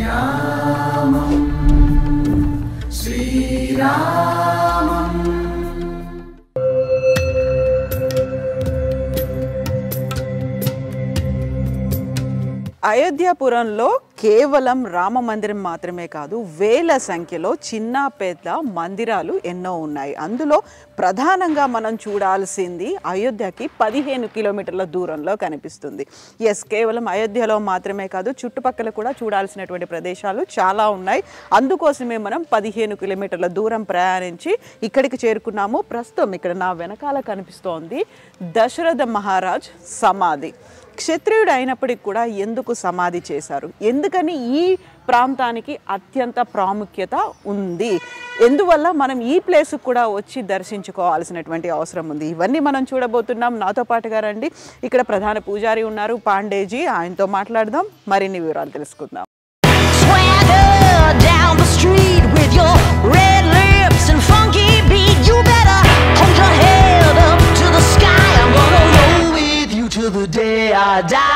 శ్రీరామం శ్రీరామం. అయోధ్యాపురంలో కేవలం రామ మందిరం మాత్రమే కాదు, వేల సంఖ్యలో చిన్న పెద్ద మందిరాలు ఎన్నో ఉన్నాయి. అందులో ప్రధానంగా మనం చూడాల్సింది అయోధ్యకి 15 కిలోమీటర్ల దూరంలో కనిపిస్తుంది. కేవలం అయోధ్యలో మాత్రమే కాదు, చుట్టుపక్కల కూడా చూడాల్సినటువంటి ప్రదేశాలు చాలా ఉన్నాయి. అందుకోసమే మనం 15 కిలోమీటర్ల దూరం ప్రయాణించి ఇక్కడికి చేరుకున్నాము. ప్రస్తుతం ఇక్కడ నా వెనకాల కనిపిస్తోంది దశరథ మహారాజ్ సమాధి. క్షత్రియుడు అయినప్పటికీ కూడా ఎందుకు సమాధి చేశారు, ఎందుకని ఈ ప్రాంతానికి అత్యంత ప్రాముఖ్యత ఉంది, ఎందువల్ల మనం ఈ ప్లేస్ కూడా వచ్చి దర్శించుకోవాల్సినటువంటి అవసరం ఉంది, ఇవన్నీ మనం చూడబోతున్నాం. నాతో పాటుగా రండి. ఇక్కడ ప్రధాన పూజారి ఉన్నారు, పాండేజీ. ఆయనతో మాట్లాడదాం, మరిన్ని వివరాలు తెలుసుకుందాం. To the day I die.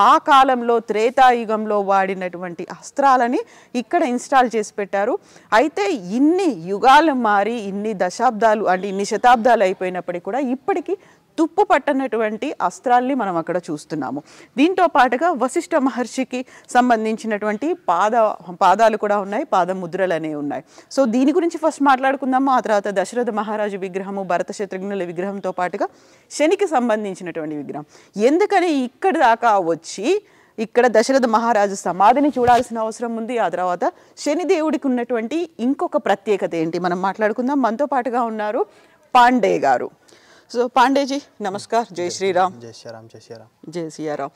ఆ కాలంలో త్రేతాయుగంలో వాడినటువంటి అస్త్రాలని ఇక్కడ ఇన్స్టాల్ చేసి పెట్టారు. అయితే ఇన్ని యుగాలు మారి ఇన్ని దశాబ్దాలు అంటే ఇన్ని శతాబ్దాలు అయిపోయినప్పటికీ కూడా ఇప్పటికీ తుప్పు పట్టనటువంటి అస్త్రాల్ని మనం అక్కడ చూస్తున్నాము. దీంతో పాటుగా వశిష్ఠ మహర్షికి సంబంధించినటువంటి పాదాలు కూడా ఉన్నాయి, పాదముద్రలు అనేవి ఉన్నాయి. సో దీని గురించి ఫస్ట్ మాట్లాడుకుందాము. ఆ తర్వాత దశరథ మహారాజు విగ్రహము, భరత శత్రుఘ్నుల విగ్రహంతో పాటుగా శనికి సంబంధించినటువంటి విగ్రహం. ఎందుకని ఇక్కడి దాకా వచ్చి ఇక్కడ దశరథ మహారాజు సమాధిని చూడాల్సిన అవసరం ఉంది. ఆ తర్వాత శనిదేవుడికి ఉన్నటువంటి ఇంకొక ప్రత్యేకత ఏంటి మనం మాట్లాడుకుందాం. మనతో పాటుగా ఉన్నారు పాండే గారు. So पांडे जी नमस्कार, जय श्री राम. जय श्री राम. जय श्री राम. जय श्री राम.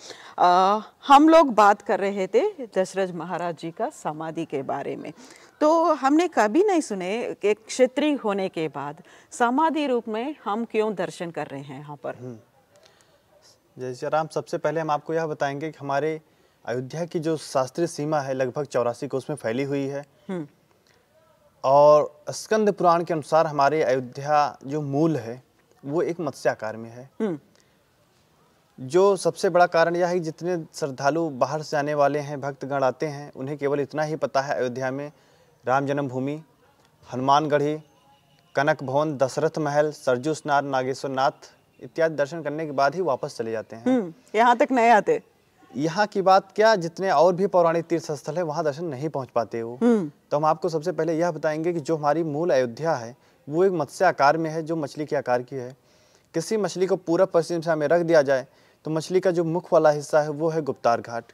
हम लोग बात कर रहे थे दशरथ महाराज जी का समाधि के बारे में. तो हमने कभी नहीं सुने कि क्षत्रिय होने के बाद समाधि रूप में हम क्यों दर्शन कर रहे हैं यहाँ पर. जय श्री राम. सबसे पहले हम आपको यह बताएंगे कि हमारे अयोध्या की जो शास्त्रीय सीमा है लगभग 84 कोस में फैली हुई है. और स्कंद पुराण के अनुसार हमारे अयोध्या जो मूल है वो एक मत्स्य आकार में है. जो सबसे बड़ा कारण यह है कि जितने श्रद्धालु बाहर से आने वाले हैं, भक्तगण आते हैं, उन्हें केवल इतना ही पता है अयोध्या में राम जन्मभूमि, हनुमानगढ़ी, कनक भवन, दशरथ महल, सरजू स्नान, नागेश्वर नाथ इत्यादि दर्शन करने के बाद ही वापस चले जाते हैं. यहाँ तक नहीं आते. यहाँ की बात क्या, जितने और भी पौराणिक तीर्थ स्थल है वहाँ दर्शन नहीं पहुँच पाते हो. तो हम आपको सबसे पहले यह बताएंगे कि जो हमारी मूल अयोध्या है वो एक मत्स्य आकार में है, जो मछली के आकार की है. किसी मछली को पूरब पश्चिम दिशा में रख दिया जाए तो मछली का जो मुख वाला हिस्सा है वो है गुप्तार घाट।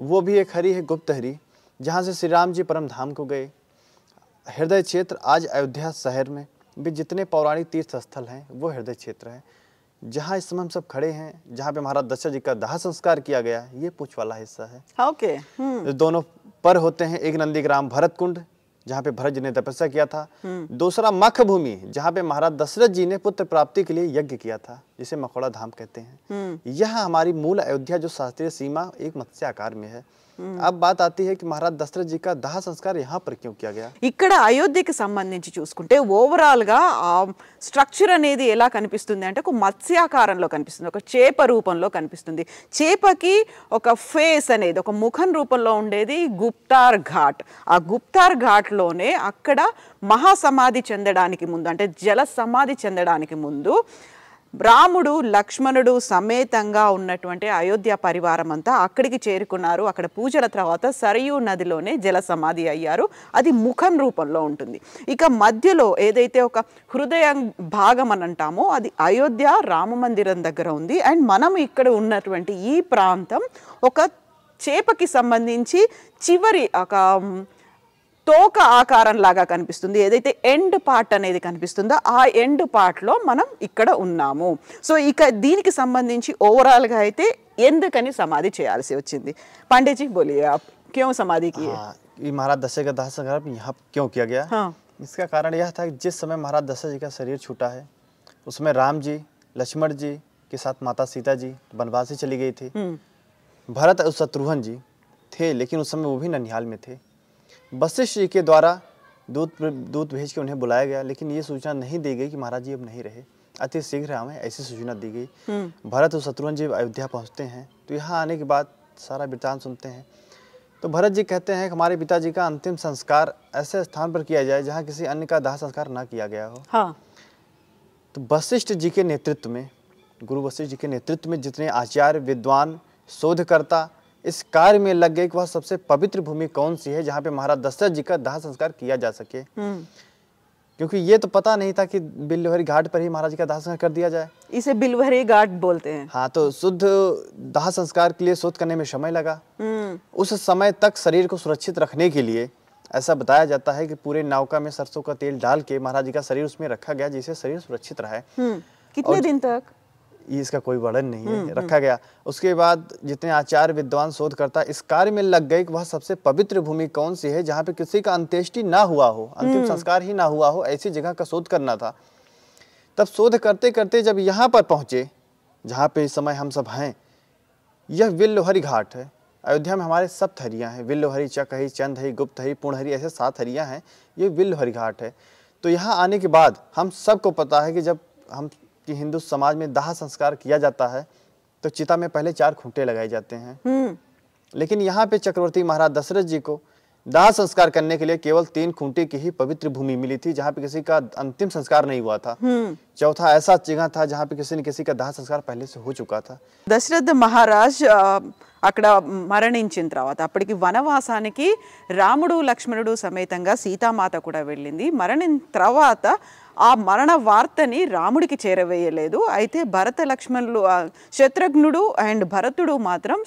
वो भी एक हरी है गुप्त हरी, जहाँ से श्री राम जी परम धाम को गए। हृदय क्षेत्र आज अयोध्या शहर में भी जितने पौराणिक तीर्थ स्थल हैं वो हृदय क्षेत्र है। जहाँ इस समय हम सब खड़े हैं, जहाँ पे महाराज दशरथ जी का दाह संस्कार किया गया, ये पूछ वाला हिस्सा है। ओके। दोनों पर होते हैं, एक नंदीग्राम भरत कुंड जहाँ पे भरत जी ने तपस्या किया था, दूसरा मख भूमि जहाँ पे महाराज दशरथ जी ने पुत्र प्राप्ति के लिए यज्ञ किया था, जिसे मखौड़ा धाम कहते हैं। यह हमारी मूल अयोध्या जो शास्त्रीय सीमा एक मत्स्य आकार में है। अब बात आती है कि महाराज दशरथ जी का दाह संस्कार यहाँ पर क्यों किया गया। ఇక్కడ అయోధ్యకి సంబంధించి చూసుకుంటే ఓవరాల్ గా స్ట్రక్చర్ అనేది ఎలా కనిపిస్తుంది అంటే ఒక మత్స్యాకారంలో కనిపిస్తుంది, ఒక చేప రూపంలో కనిపిస్తుంది. చేపకి ఒక ఫేస్ అనేది ఒక ముఖం రూపంలో ఉండేది గుప్తార్ ఘాట్. ఆ గుప్తార్ ఘాట్ లోనే అక్కడ మహాసమాధి చెందడానికి ముందు అంటే జల సమాధి చెందడానికి ముందు రాముడు లక్ష్మణుడు సమేతంగా ఉన్నటువంటి అయోధ్య పరివారం అంతా అక్కడికి చేరుకున్నారు. అక్కడ పూజల తర్వాత సరయూ నదిలోనే జల సమాధి అయ్యారు. అది ముఖం రూపంలో ఉంటుంది. ఇక మధ్యలో ఏదైతే ఒక హృదయ భాగం అని అంటామో అది అయోధ్య రామ మందిరం దగ్గర ఉంది. అండ్ మనం ఇక్కడ ఉన్నటువంటి ఈ ప్రాంతం ఒక చేపకి సంబంధించి చివరి ఒక తోక ఆకారం లాగా కనిపిస్తుంది. ఏదైతే ఎండ్ పార్ట్ అనేది కనిపిస్తుందో ఆ ఎండ్ పార్ట్లో మనం ఇక్కడ ఉన్నాము. సో ఇక దీనికి సంబంధించి ఓవరాల్గా అయితే ఎందుకని సమాధి చేయాల్సి వచ్చింది? पांडे जी बोलिए आप क्यों समाधि की? ये महाराज दशरथ का दाह संस्कार यहाँ क्यों किया गया? इसका कारण यह था कि जिस समय महाराज दशरथ जी का शरीर छूटा है उसमें राम जी लक्ष्मण जी के साथ माता सीता जी वनवास से चली गई थी। भरत और शत्रुघ्न जी थे, लेकिन उस समय वो भी ननिहाल में थे। वशिष्ठ जी के द्वारा दूत भेज के उन्हें बुलाया गया, लेकिन ये सूचना नहीं दी गई कि महाराज जी अब नहीं रहे। अति शीघ्र हमें ऐसी सूचना दी गई। भरत और शत्रुघ्न जी अयोध्या पहुंचते हैं, तो यहाँ आने के बाद सारा वृत्तांत सुनते हैं। तो भरत जी कहते हैं कि हमारे पिताजी का अंतिम संस्कार ऐसे स्थान पर किया जाए जहाँ किसी अन्य का दाह संस्कार ना किया गया हो। हाँ। तो वशिष्ठ जी के नेतृत्व में, गुरु वशिष्ठ जी के नेतृत्व में जितने आचार्य विद्वान शोधकर्ता इस कार्य में लग गए कि वह सबसे पवित्र भूमि कौन सी है जहाँ पे महाराज दशरथ जी का दाह संस्कार किया जा सके। क्योंकि ये तो पता नहीं था कि बिल्वहरी घाट पर ही महाराज का दाह संस्कार कर दिया जाए। इसे बिल्वहरी घाट बोलते हैं। हाँ, तो शुद्ध दाह संस्कार के लिए शोध करने में समय लगा। उस समय तक शरीर को सुरक्षित रखने के लिए ऐसा बताया जाता है कि पूरे नौका में सरसों का तेल डाल के महाराज जी का शरीर उसमें रखा गया, जिससे शरीर सुरक्षित रहे। कितने दिन तक? इसका कोई वर्णन नहीं है, रखा गया। उसके बाद जितने आचार्य विद्वान शोधकर्ता इस कार्य में लग गए कि वह सबसे पवित्र भूमि कौन सी है जहाँ पे किसी का अंत्येष्टि ना हुआ हो, अंतिम संस्कार ही ना हुआ हो, ऐसी जगह का शोध करना था। तब शोध करते करते जब यहाँ पर पहुंचे जहाँ पे इस समय हम सब हैं, यह विल्लहरी घाट है। अयोध्या में हमारे 7 हरियाँ हैं, विल्लहरी, चकहरी, चंदहरी, गुप्तहरी, पूर्णहरी, ऐसे 7 हरियाँ हैं। ये विल्लहरी घाट है। तो यहाँ आने के बाद हम सबको पता है कि जब हम कि हिंदू समाज में दाह संस्कार किया जाता है तो चिता में पहले 4 खूंटे लगाए जाते हैं। लेकिन यहाँ पे चक्रवर्ती महाराज दशरथ जी को दाह संस्कार करने के लिए केवल 3 खूंटे की ही पवित्र भूमि मिली थी, जहाँ पे किसी का अंतिम संस्कार नहीं हुआ था। चौथा ऐसा जगह था जहाँ पे किसी न किसी का दाह संस्कार पहले से हो चुका था। దశరథ మహారాజ్ అక్కడ మరణించిన తర్వాత అప్పటికి వనవాసానికి రాముడు లక్ష్మణుడు సమేతంగా సీతామాత కూడా వెళ్ళింది. మరణించిన తర్వాత ఆ మరణ వార్తని రాముడికి చేరవేయలేదు. అయితే భరత లక్ష్మణులు శత్రుఘ్నుడు అండ్ భరతుడు మాత్రం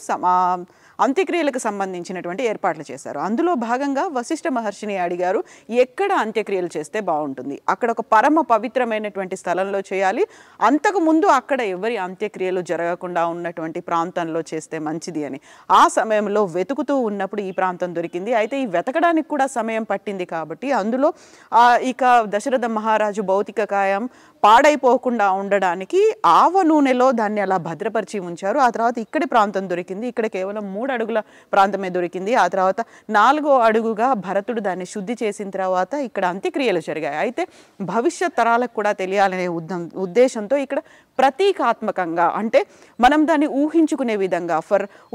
అంత్యక్రియలకు సంబంధించినటువంటి ఏర్పాట్లు చేశారు. అందులో భాగంగా వశిష్ఠ మహర్షిని అడిగారు ఎక్కడ అంత్యక్రియలు చేస్తే బాగుంటుంది, అక్కడ ఒక పరమ పవిత్రమైనటువంటి స్థలంలో చేయాలి, అంతకు ముందు అక్కడ ఎవరి అంత్యక్రియలు జరగకుండా ఉన్నటువంటి ప్రాంతంలో చేస్తే మంచిది అని. ఆ సమయంలో వెతుకుతూ ఉన్నప్పుడు ఈ ప్రాంతం దొరికింది. అయితే ఈ వెతకడానికి కూడా సమయం పట్టింది కాబట్టి అందులో ఇక దశరథ మహారాజు భౌతిక కాయం పాడైపోకుండా ఉండడానికి ఆవ నూనెలో దాన్ని అలా భద్రపరిచి ఉంచారు. ఆ తర్వాత ఇక్కడి ప్రాంతం దొరికింది. ఇక్కడ కేవలం 3 అడుగుల ప్రాంతమే దొరికింది. ఆ తర్వాత 4వ అడుగుగా భరతుడు దాన్ని శుద్ధి చేసిన తర్వాత ఇక్కడ అంత్యక్రియలు జరిగాయి. అయితే భవిష్యత్ తరాలకు కూడా తెలియాలనే ఉద్దేశంతో ఇక్కడ ప్రతీకాత్మకంగా అంటే మనం దాన్ని ఊహించుకునే విధంగా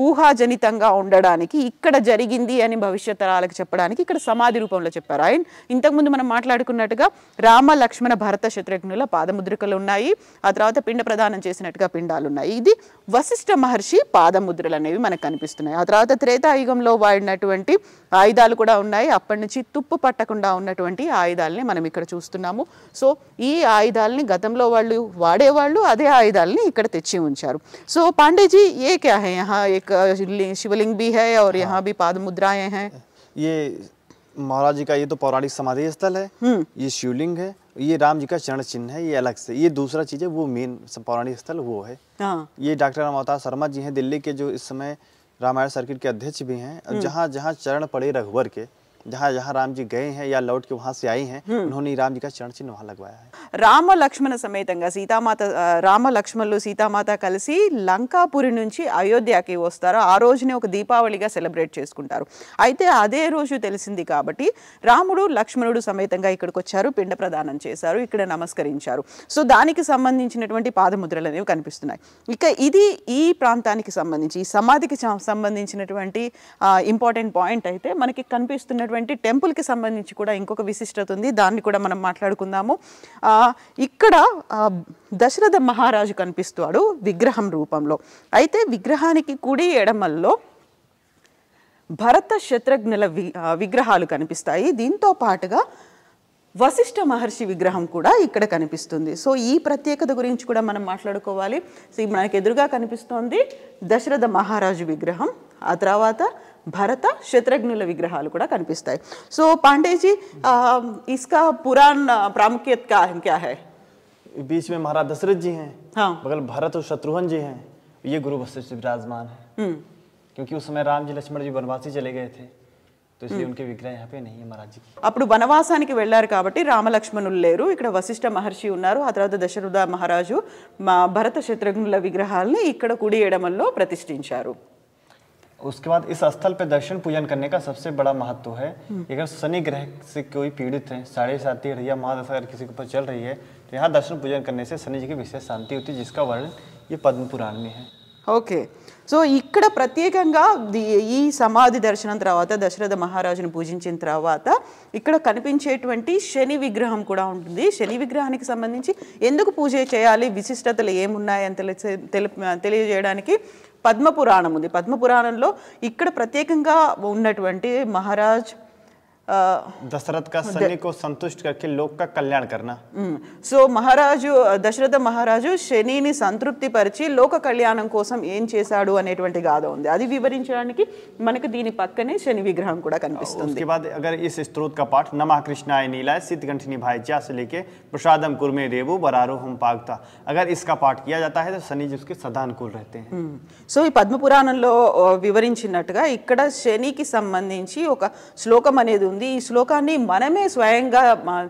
ఊహాజనితంగా ఉండడానికి ఇక్కడ జరిగింది అని భవిష్యత్ తరాలకు చెప్పడానికి ఇక్కడ సమాధి రూపంలో చెప్పారు. అండ్ ఇంతకుముందు మనం మాట్లాడుకున్నట్టుగా రామ లక్ష్మణ భరత శత్రుఘ్నుల పాదముద్రికలు ఉన్నాయి. ఆ తర్వాత పిండ ప్రదానం చేసినట్టుగా పిండాలు ఉన్నాయి. ఇది వశిష్ఠ మహర్షి పాదముద్రలు అనేవి మనకు కనిపిస్తున్నాయి. ఆ తర్వాత త్రేతాయుగంలో వాడినటువంటి ఆయుధాలు కూడా ఉన్నాయి. అప్పటి నుంచి తుప్పు పట్టకుండా ఉన్నటువంటి ఆయుధాలని మనం ఇక్కడ చూస్తున్నాము. సో ఈ ఆయుధాలని గతంలో వాళ్ళు వాడేవాళ్ళు, అదే ఆయుధాలని ఇక్కడ తెచ్చి ఉంచారు. సో पांडे जी ये क्या है, यहाँ एक शिवलिंग भी है और यहाँ भी पाद मुद्राएं हैं. ये महाराज जी का ये तो पौराणिक समाधि स्थल है, ये शिवलिंग है, ये राम जी का चरण चिन्ह है, ये अलग से. ये दूसरा चीज है, वो मेन पौराणिक स्थल वो है. ये डॉक्टर राम अवतार शर्मा जी हैं, दिल्ली के, जो इस समय रामायण सर्किट के अध्यक्ष भी हैं. जहाँ जहाँ चरण पड़े रघुवर के, जहाँ जहाँ राम जी गए हैं या लौट के वहाँ से आई हैं, उन्होंने राम जी का चरण चिन्ह वहाँ लगवाया है. రామ లక్ష్మణ సమేతంగా సీతామాత, రామ లక్ష్మణులు సీతామాత కలిసి లంకాపురి నుంచి అయోధ్యకి వస్తారు. ఆ రోజునే ఒక దీపావళిగా సెలబ్రేట్ చేసుకుంటారు. అయితే అదే రోజు తెలిసింది కాబట్టి రాముడు లక్ష్మణుడు సమేతంగా ఇక్కడికి వచ్చారు, పిండ ప్రదానం చేశారు, ఇక్కడ నమస్కరించారు. సో దానికి సంబంధించినటువంటి పాదముద్రలు అనేవి కనిపిస్తున్నాయి. ఇక ఇది ఈ ప్రాంతానికి సంబంధించి, ఈ సమాధికి సంబంధించినటువంటి ఇంపార్టెంట్ పాయింట్. అయితే మనకి కనిపిస్తున్నటువంటి టెంపుల్కి సంబంధించి కూడా ఇంకొక విశిష్టత ఉంది, దాన్ని కూడా మనం మాట్లాడుకుందాము. ఇక్కడ దశరథ మహారాజు కనిపిస్తాడు విగ్రహం రూపంలో. అయితే విగ్రహానికి కుడి ఎడమల్లో భరత శత్రుఘ్నుల విగ్రహాలు కనిపిస్తాయి. దీంతో పాటుగా వశిష్ఠ మహర్షి విగ్రహం కూడా ఇక్కడ కనిపిస్తుంది. సో ఈ ప్రత్యేకత గురించి కూడా మనం మాట్లాడుకోవాలి. సో మనకు ఎదురుగా కనిపిస్తోంది దశరథ మహారాజు విగ్రహం, ఆ తర్వాత భరత శత్రుఘ్నుల విగ్రహాలు కూడా కనిపిస్తాయి. సో पांडे जी, इसका पुराण प्रामुख्यत क्या है? बीच में महाराज दशरथ जी हैं, हाँ, बगल भरत और शत्रुघ्न जी हैं, ये गुरु वशिष्ठ विराजमान है. क्योंकि उस समय राम जी लक्ष्मण जी वनवासी चले गए थे, तो इसलिए उनके विग्रह यहाँ पे नहीं है महाराज जी की. అప్పుడు వనవాసానికి వెళ్ళారు కాబట్టి రామలక్ష్మణులు లేరు, ఇక్కడ వశిష్ఠ మహర్షి ఉన్నారు. ఆ తర్వాత దశరథ మహారాజు భరత శత్రుఘ్నుల విగ్రహాలని ఇక్కడ కుడి ఎడమల్లో ప్రతిష్ఠించారు. उसके बाद इस स्थल पे दर्शन पूजन करने का सबसे बड़ा महत्व है. अगर शनि ग्रह से कोई पीड़ित है, 7.5 या महादशा अगर किसी के ऊपर चल रही है, तो यहाँ दर्शन पूजन करने से शनि जी की विशेष शांति होती है, जिसका वर्णन ये पद्म पुराण में है. ఓకే. సో ఇక్కడ ప్రత్యేకంగా ఈ సమాధి దర్శనం తర్వాత దశరథ మహారాజును పూజించిన తర్వాత ఇక్కడ కనిపించేటువంటి శని విగ్రహం కూడా ఉంటుంది. శని విగ్రహానికి సంబంధించి ఎందుకు పూజ చేయాలి, విశిష్టతలు ఏమున్నాయని తెలియజేయడానికి పద్మపురాణం ఉంది. పద్మపురాణంలో ఇక్కడ ప్రత్యేకంగా ఉన్నటువంటి మహారాజ్ दशरथ का शनि को संतुष्ट करके लोक का कल्याण करना. సో మహారాజు దశరథ మహారాజు శనిని సంతృప్తి పరిచి లోక కళ్యాణం కోసం ఏం చేశాడు అనేటువంటి గాథ ఉంది. అది వివరించడానికి మనకు దీని పక్కనే శని విగ్రహం కూడా కనిపిస్తుంది. उसके बाद अगर इस स्तोत्र का पाठ नमः कृष्णाय नीलाय सिद्धगंठिनी भाई जा से लेके प्रसादम कुर्मे रेवु बरारो हम पागता, अगर इसका पाठ किया जाता है तो शनि जी उसके सदा अनुकूल रहते हैं. సో ఈ పద్మపురాణంలో వివరించినట్టుగా ఇక్కడ శనికి సంబంధించి ఒక శ్లోకం అనేది ఉంది. ఈ శ్లోకాన్ని మనమే స్వయంగా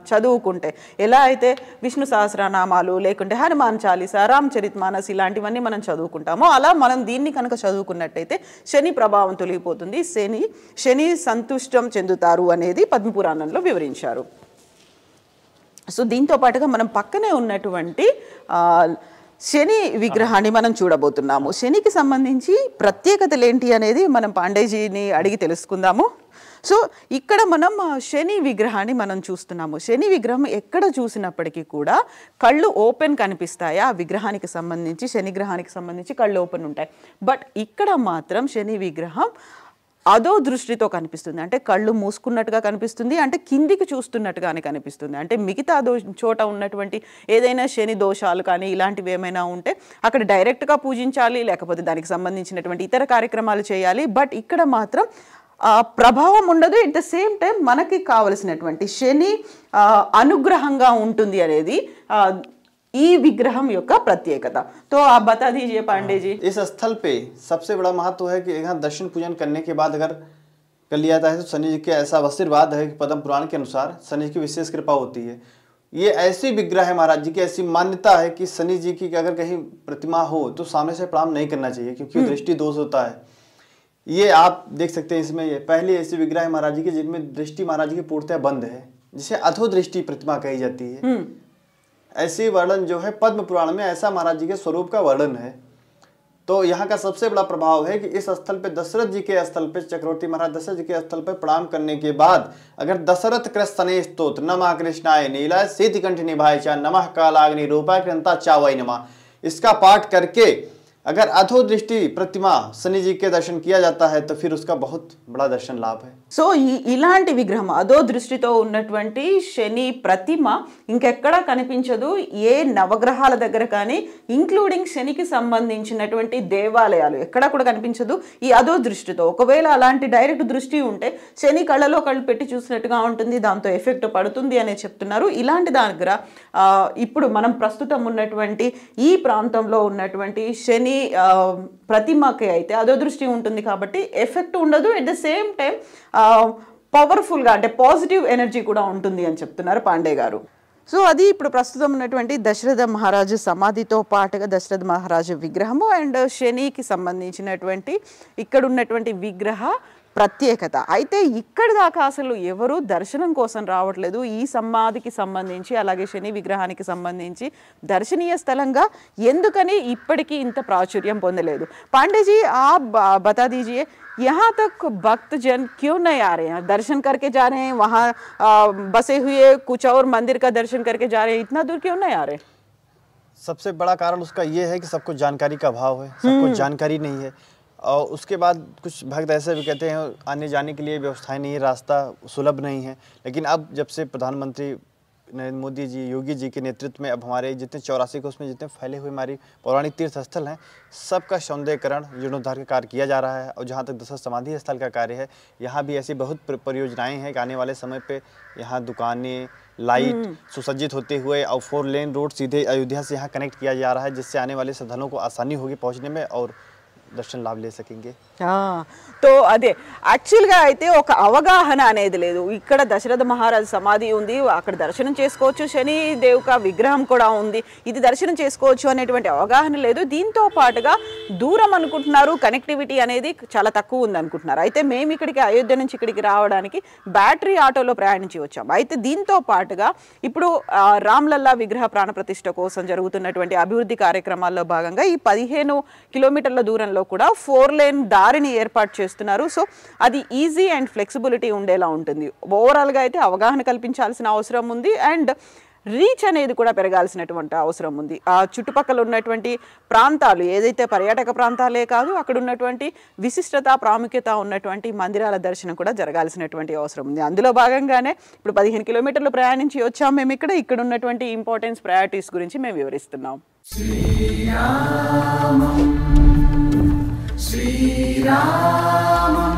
చదువుకుంటే, ఎలా అయితే విష్ణు సహస్రనామాలు లేకుంటే హనుమాన్ చాలీసా, రామచరితమానస్ ఇలాంటివన్నీ మనం చదువుకుంటామో, అలా మనం దీన్ని కనుక చదువుకున్నట్టయితే శని ప్రభావం తొలగిపోతుంది, శని సంతుష్టం చెందుతారు అనేది పద్మపురాణంలో వివరించారు. సో దీంతో పాటుగా మనం పక్కనే ఉన్నటువంటి శని విగ్రహాన్ని మనం చూడబోతున్నాము. శనికి సంబంధించి ప్రత్యేకతలు ఏంటి అనేది మనం పాండేజీని అడిగి తెలుసుకుందాము. సో ఇక్కడ మనం శని విగ్రహాన్ని మనం చూస్తున్నాము. శని విగ్రహం ఎక్కడ చూసినప్పటికీ కూడా కళ్ళు ఓపెన్ కనిపిస్తాయి. ఆ విగ్రహానికి సంబంధించి, శని గ్రహానికి సంబంధించి కళ్ళు ఓపెన్ ఉంటాయి. బట్ ఇక్కడ మాత్రం శని విగ్రహం అదో దృష్టితో కనిపిస్తుంది, అంటే కళ్ళు మూసుకున్నట్టుగా కనిపిస్తుంది, అంటే కిందికి చూస్తున్నట్టుగానే కనిపిస్తుంది. అంటే మిగతా చోట ఉన్నటువంటి ఏదైనా శని దోషాలు కానీ ఇలాంటివి ఏమైనా ఉంటే అక్కడ డైరెక్ట్గా పూజించాలి, లేకపోతే దానికి సంబంధించినటువంటి ఇతర కార్యక్రమాలు చేయాలి. బట్ ఇక్కడ మాత్రం ప్రభావం ఉండదు. ఎట్ ద సేమ్ టైం మనకి కావలసినటువంటి శని అనుగ్రహంగా ఉంటుంది అనేది ఈ విగ్రహం యొక్క ప్రత్యేకత. तो आप बता दीजिए पांडे जी. इस स्थल पे सबसे बड़ा महत्व है कि यहाँ दर्शन पूजन करने के बाद अगर कर लिया जाता है तो शनि जी के ऐसा आशीर्वाद है कि पद्म पुराण के अनुसार शनि की विशेष कृपा होती है. ये ऐसी विग्रह है महाराज जी की, ऐसी मान्यता है कि शनि जी की अगर कहीं प्रतिमा हो तो सामने से प्रणाम नहीं करना चाहिए, क्योंकि दृष्टि दोष होता है. ये आप देख सकते हैं इसमें, ये पहली ऐसी विग्रह है महाराज जी की जिनमें दृष्टि महाराज जी की पूर्णतः बंद है, जिसे अधो दृष्टि प्रतिमा कही जाती है. ऐसी वर्णन जो है पद्म पुराण में ऐसा महाराज जी के स्वरूप का वर्णन है. तो यहाँ का सबसे बड़ा प्रभाव है कि इस स्थल पे दशरथ जी के स्थल पे चक्रवर्ती महाराज दशरथ जी के स्थल पे प्रणाम करने के बाद अगर दशरथ कृष्ण स्तोत्र नमः कृष्णाय नीलाय सिद्धगंठिनी भाई चा नमः कालाग्नि रूपाय कृंता चावै नमः, इसका पाठ करके अगर अधोदृष्टि प्रतिमा शनि जी के दर्शन किया जाता है तो फिर उसका बहुत बड़ा दर्शन लाभ है। సో ఇలాంటి విగ్రహం అదో దృష్టితో ఉన్నటువంటి శని ప్రతిమ ఇంకెక్కడా కనిపించదు ఏ నవగ్రహాల దగ్గర కానీ, ఇంక్లూడింగ్ శనికి సంబంధించినటువంటి దేవాలయాలు ఎక్కడా కూడా కనిపించదు ఈ అదో దృష్టితో. ఒకవేళ అలాంటి డైరెక్ట్ దృష్టి ఉంటే శని కళ్ళలో కళ్ళు పెట్టి చూసినట్టుగా ఉంటుంది, దాంతో ఎఫెక్ట్ పడుతుంది అనే చెప్తున్నారు. ఇలాంటి దగ్గర ఇప్పుడు మనం ప్రస్తుతం ఉన్నటువంటి ఈ ప్రాంతంలో ఉన్నటువంటి శని ప్రతిమకి అయితే అదో దృష్టి ఉంటుంది కాబట్టి ఎఫెక్ట్ ఉండదు. ఎట్ ద సేమ్ టైం పవర్ఫుల్గా అంటే పాజిటివ్ ఎనర్జీ కూడా ఉంటుంది అని చెప్తున్నారు పాండే గారు. సో అది ఇప్పుడు ప్రస్తుతం ఉన్నటువంటి దశరథ మహారాజు సమాధితో పాటుగా దశరథ మహారాజు విగ్రహము అండ్ శనికి సంబంధించినటువంటి ఇక్కడ ఉన్నటువంటి విగ్రహ ప్రత్యేకత. అయితే ఇక్కడి దాకా అసలు ఎవరు దర్శనం కోసం రావట్లేదు. ఈ సమాధికి సంబంధించి అలాగే శని విగ్రహానికి సంబంధించి దర్శనీయ స్థలంగా ఎందుకని ఇప్పటికీ ఇంత ప్రాచుర్యం పొందలేదు? पांडे जी आप बता दीजिए यहाँ तक भक्त जन क्यों नहीं आ रहे हैं? दर्शन करके जा रहे हैं, वहाँ बसे हुए कुछ और मंदिर का दर्शन करके जा रहे हैं, इतना दूर क्यों नहीं आ रहे? सबसे बड़ा कारण उसका ये है कि सबको जानकारी का अभाव है, सबको जानकारी नहीं है। और उसके बाद कुछ भक्त ऐसे भी कहते हैं आने जाने के लिए व्यवस्थाएं नहीं है, रास्ता सुलभ नहीं है। लेकिन अब जब से प्रधानमंत्री नरेंद्र मोदी जी, योगी जी के नेतृत्व में अब हमारे जितने 84 कोस में जितने फैले हुए हमारी पौराणिक तीर्थ स्थल हैं, सबका सौंदर्यकरण जीर्णोद्धार का कार्य किया जा रहा है। और जहाँ तक दशरथ समाधि स्थल का कार्य है, यहाँ भी ऐसी बहुत परियोजनाएं हैं कि आने वाले समय पे यहाँ दुकानें, लाइट सुसज्जित होते हुए और 4 लेन रोड सीधे अयोध्या से यहाँ कनेक्ट किया जा रहा है, जिससे आने वाले श्रद्धालुओं को आसानी होगी पहुँचने में और దర్శన లాభ లే సకేంగే. తో అదే యాక్చువల్గా అయితే ఒక అవగాహన అనేది లేదు. ఇక్కడ దశరథ మహారాజ్ సమాధి ఉంది, అక్కడ దర్శనం చేసుకోవచ్చు, శని దేవుక విగ్రహం కూడా ఉంది, ఇది దర్శనం చేసుకోవచ్చు అనేటువంటి అవగాహన లేదు. దీంతో పాటుగా దూరం అనుకుంటున్నారు, కనెక్టివిటీ అనేది చాలా తక్కువ ఉంది అనుకుంటున్నారు. అయితే మేము ఇక్కడికి అయోధ్య నుంచి ఇక్కడికి రావడానికి బ్యాటరీ ఆటోలో ప్రయాణించి వచ్చాము. అయితే దీంతో పాటుగా ఇప్పుడు రామ్లల్లా విగ్రహ ప్రాణప్రతిష్ఠ కోసం జరుగుతున్నటువంటి అభివృద్ధి కార్యక్రమాల్లో భాగంగా ఈ 15 కిలోమీటర్ల దూరంలో కూడా 4 లేన్ దారిని ఏర్పాటు చేస్తున్నారు. సో అది ఈజీ అండ్ ఫ్లెక్సిబిలిటీ ఉండేలా ఉంటుంది. ఓవరాల్గా అయితే అవగాహన కల్పించాల్సిన అవసరం ఉంది అండ్ రీచ్ అనేది కూడా పెరగాల్సినటువంటి అవసరం ఉంది. ఆ చుట్టుపక్కల ఉన్నటువంటి ప్రాంతాలు ఏదైతే పర్యాటక ప్రాంతాలే కాదు, అక్కడ ఉన్నటువంటి విశిష్టత ప్రాముఖ్యత ఉన్నటువంటి మందిరాల దర్శనం కూడా జరగాల్సినటువంటి అవసరం ఉంది. అందులో భాగంగానే ఇప్పుడు 15 కిలోమీటర్లు ప్రయాణించి వచ్చాము మేము. ఇక్కడ ఉన్నటువంటి ఇంపార్టెన్స్ ప్రయారిటీస్ గురించి మేము వివరిస్తున్నాం. శ్రీరామం